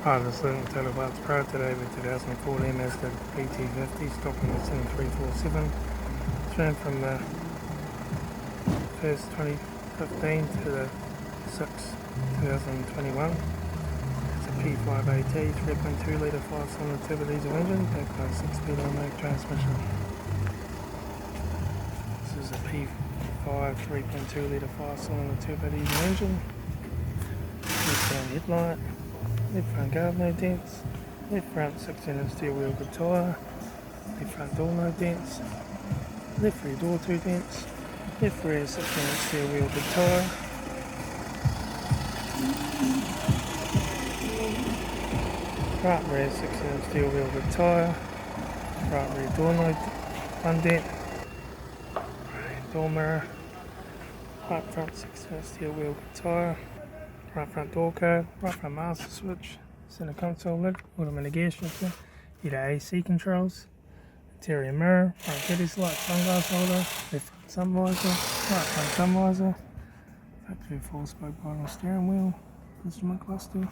Hi, this is Litre Total Parts Pro. Today with 2014 Mazda BT-50, stock in the 7347. It's ran from the 1st 2015 to the 6th 2021. It's a P5AT 3.2 litre 5-cylinder turbo diesel engine backed by a 6-speed automatic transmission. This is a P5 3.2 litre 5-cylinder turbo diesel engine. Left down headlight. Left front guard no dents, left front 16-inch steel wheel good tyre, left front door no dents, left rear door 2 dents, left rear 16-inch steel wheel good tyre, front rear 16-inch steel wheel good tyre, front rear door no 1 dent, door mirror, right front 16-inch steel wheel good tyre, right front door code, right front master switch, center console lid, automatic gear shifter, heater AC controls, interior mirror, front kiddies light, sunglass holder, left front sun visor, right front sun visor, factory 4-spoke bottom steering wheel, instrument cluster.